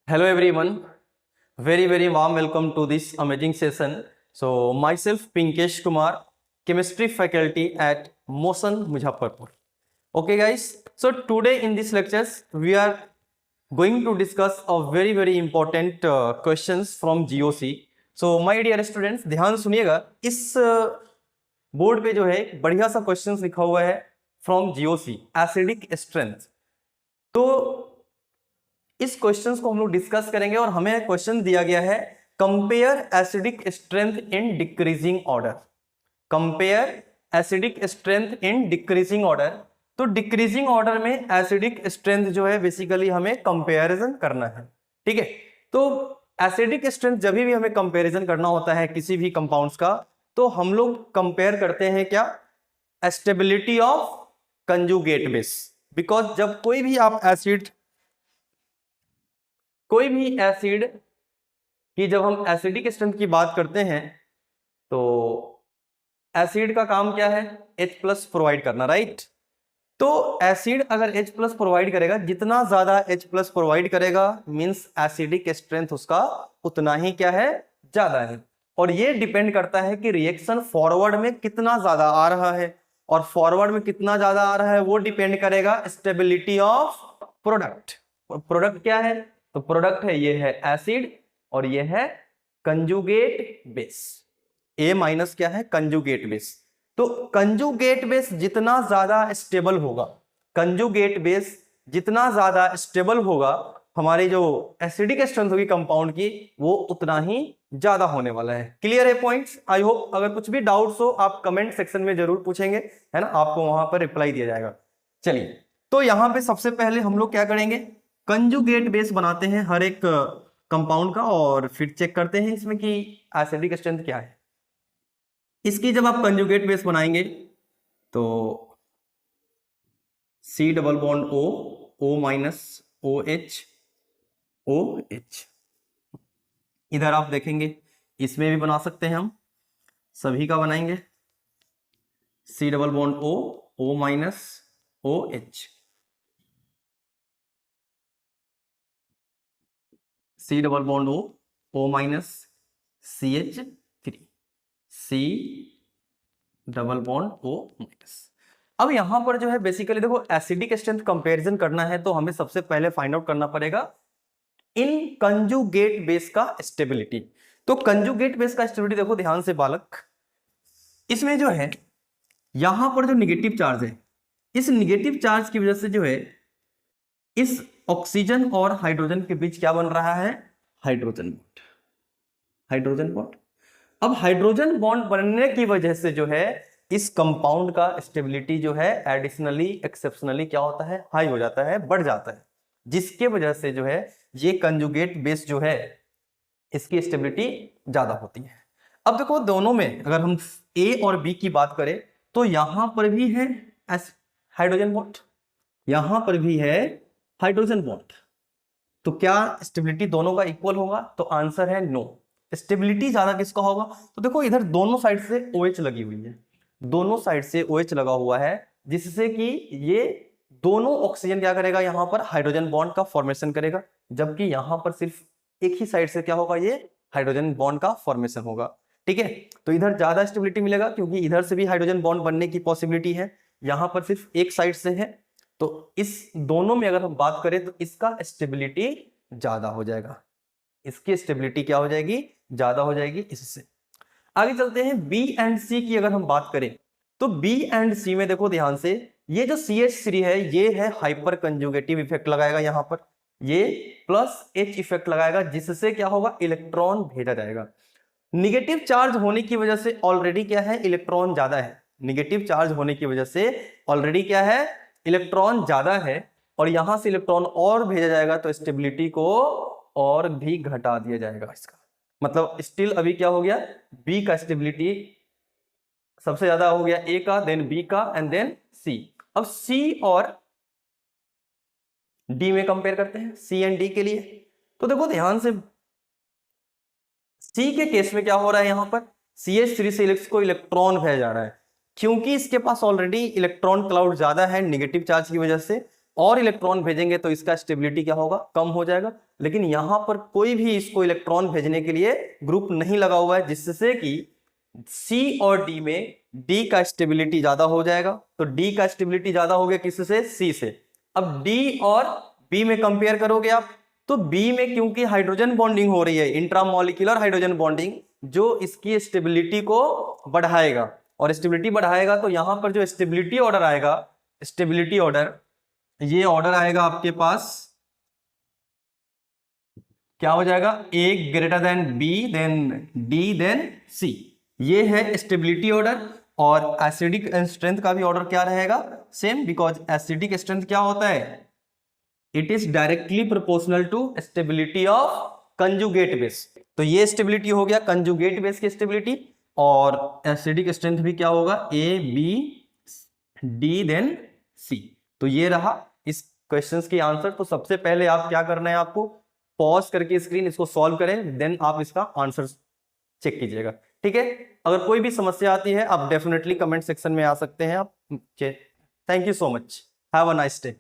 Hello everyone, very warm welcome to this amazing session. So myself Pinkesh Kumar, chemistry faculty at Motion Muzaffarpur. Okay guys, so today in this lectures we are going to discuss a very important questions from GOC. So my dear students ध्यान सुनिएगा, इस board पे जो है बढ़िया सा questions लिखा हुआ है फ्रॉम जीओसी एसिडिक स्ट्रेंथ। तो इस क्वेश्चंस को हम लोग डिस्कस करेंगे और हमें क्वेश्चन दिया गया है compare acidic strength in decreasing order. Compare acidic strength in decreasing order. तो डिक्रीजिंग ऑर्डर में एसिडिक स्ट्रेंथ जो है बेसिकली हमें कंपेरिजन करना है। ठीक है, तो एसिडिक स्ट्रेंथ जब भी हमें कंपेरिजन करना होता है किसी भी कंपाउंड्स का, तो हम लोग कंपेयर करते हैं क्या, stability of conjugate base. Because जब कोई भी एसिड की जब हम एसिडिक स्ट्रेंथ की बात करते हैं तो एसिड का काम क्या है, H+ प्रोवाइड करना, राइट। तो एसिड अगर H+ प्रोवाइड करेगा, जितना ज्यादा H+ प्रोवाइड करेगा मींस एसिडिक स्ट्रेंथ उसका उतना ही क्या है, ज्यादा है। और ये डिपेंड करता है कि रिएक्शन फॉरवर्ड में कितना ज्यादा आ रहा है, और फॉरवर्ड में कितना ज्यादा आ रहा है वो डिपेंड करेगा स्टेबिलिटी ऑफ प्रोडक्ट। प्रोडक्ट क्या है, तो प्रोडक्ट है, ये है एसिड और ये है कंजुगेट बेस। A- क्या है, कंजुगेट बेस। तो कंजुगेट बेस जितना ज्यादा स्टेबल होगा, कंजुगेट बेस जितना ज्यादा स्टेबल होगा, हमारी जो एसिडिक स्ट्रेंथ होगी कंपाउंड की वो उतना ही ज्यादा होने वाला है। क्लियर है पॉइंट्स? आई होप अगर कुछ भी डाउट्स हो आप कमेंट सेक्शन में जरूर पूछेंगे, है ना, आपको वहां पर रिप्लाई दिया जाएगा। चलिए, तो यहां पे सबसे पहले हम लोग क्या करेंगे, कंजुगेट बेस बनाते हैं हर एक कंपाउंड का और फिर चेक करते हैं इसमें कि एसिडिक स्ट्रेंथ क्या है। इसकी जब आप कंजुगेट बेस बनाएंगे तो C double bond O OH OH। इधर आप देखेंगे इसमें भी बना सकते हैं, हम सभी का बनाएंगे C double bond O OH, C double bond O CH3, C double bond O-। अब यहां पर जो है बेसिकली देखो एसिडिक स्ट्रेंथ कंपैरिजन करना है तो हमें सबसे पहले फाइंड आउट करना पड़ेगा इन कंजुगेट बेस का स्टेबिलिटी। तो कंजुगेट बेस का स्टेबिलिटी देखो ध्यान से बालक, इसमें जो है यहां पर जो निगेटिव चार्ज है, इस निगेटिव चार्ज की वजह से जो है इस ऑक्सीजन और हाइड्रोजन के बीच क्या बन रहा है, हाइड्रोजन बॉन्ड। हाइड्रोजन बॉन्ड, अब हाइड्रोजन बॉन्ड बनने की वजह से जो है इस कंपाउंड का स्टेबिलिटी जो है एडिशनली एक्सेप्शनली क्या होता है, हाई हो जाता है, बढ़ जाता है, जिसके वजह से जो है ये कंजुगेट बेस जो है इसकी स्टेबिलिटी ज्यादा होती है। अब देखो दोनों में अगर हम A और B की बात करें तो यहां पर भी है हाइड्रोजन बॉन्ड, यहां पर भी है हाइड्रोजन बॉन्ड, तो क्या स्टेबिलिटी दोनों का इक्वल होगा, तो आंसर है नो। स्टेबिलिटी ज्यादा किसका होगा, तो देखो इधर दोनों साइड से OH लगी हुई है, दोनों साइड से OH लगा हुआ है, जिससे कि ये दोनों ऑक्सीजन क्या करेगा, यहां पर हाइड्रोजन बॉन्ड का फॉर्मेशन करेगा, जबकि यहां पर सिर्फ एक ही साइड से क्या होगा, ये हाइड्रोजन बॉन्ड का फॉर्मेशन होगा। ठीक है, तो इधर ज्यादा स्टेबिलिटी मिलेगा क्योंकि इधर से भी हाइड्रोजन बॉन्ड बनने की पॉसिबिलिटी है, यहां पर सिर्फ एक साइड से है, तो इस दोनों में अगर हम बात करें तो इसका स्टेबिलिटी ज्यादा हो जाएगा, इसकी स्टेबिलिटी क्या हो जाएगी, ज्यादा हो जाएगी। इससे आगे चलते हैं B एंड C की अगर हम बात करें तो B एंड C में देखो ध्यान से, ये जो CH3 है ये है हाइपर कंजुगेटिव इफेक्ट लगाएगा, यहां पर ये +H इफेक्ट लगाएगा, जिससे क्या होगा, इलेक्ट्रॉन भेजा जाएगा। निगेटिव चार्ज होने की वजह से ऑलरेडी क्या है, इलेक्ट्रॉन ज्यादा है, निगेटिव चार्ज होने की वजह से ऑलरेडी क्या है, इलेक्ट्रॉन ज्यादा है, और यहां से इलेक्ट्रॉन और भेजा जाएगा तो स्टेबिलिटी को और भी घटा दिया जाएगा इसका, मतलब स्टिल अभी क्या हो गया, बी का स्टेबिलिटी सबसे ज्यादा हो गया, ए का, देन बी का, एंड देन सी। अब सी और डी में कंपेयर करते हैं, सी एंड डी के लिए। तो देखो ध्यान से, सी के केस में क्या हो रहा है, यहां पर CH3 से को इलेक्ट्रॉन भेजा जा रहा है, क्योंकि इसके पास ऑलरेडी इलेक्ट्रॉन क्लाउड ज्यादा है निगेटिव चार्ज की वजह से, और इलेक्ट्रॉन भेजेंगे तो इसका स्टेबिलिटी क्या होगा, कम हो जाएगा। लेकिन यहां पर कोई भी इसको इलेक्ट्रॉन भेजने के लिए ग्रुप नहीं लगा हुआ है, जिससे कि सी और डी में डी का स्टेबिलिटी ज्यादा हो जाएगा। तो डी का स्टेबिलिटी ज्यादा हो गया किससे, सी से। अब डी और बी में कंपेयर करोगे आप, तो बी में क्योंकि हाइड्रोजन बॉन्डिंग हो रही है, इंट्रामॉलिक्यूलर हाइड्रोजन बॉन्डिंग, जो इसकी स्टेबिलिटी को बढ़ाएगा। और स्टेबिलिटी बढ़ाएगा तो यहां पर जो स्टेबिलिटी ऑर्डर आएगा, स्टेबिलिटी ऑर्डर, ये ऑर्डर आएगा आपके पास, क्या हो जाएगा, A greater than B, than D, then C. ये है स्टेबिलिटी ऑर्डर। और एसिडिक स्ट्रेंथ का भी ऑर्डर क्या रहेगा, सेम, बिकॉज एसिडिक स्ट्रेंथ क्या होता है, it is directly proportional to stability of conjugate base. तो ये स्टेबिलिटी हो गया कंजुगेट बेस की स्टेबिलिटी। और एसिडिक स्ट्रेंथ भी क्या होगा, A B D then C. तो ये रहा इस क्वेश्चंस की आंसर। तो सबसे पहले आप क्या करना है, आपको पॉज करके स्क्रीन इसको सॉल्व करें, देन आप इसका आंसर चेक कीजिएगा, ठीक है। अगर कोई भी समस्या आती है आप डेफिनेटली कमेंट सेक्शन में आ सकते हैं आप। Thank you so much, have a nice day.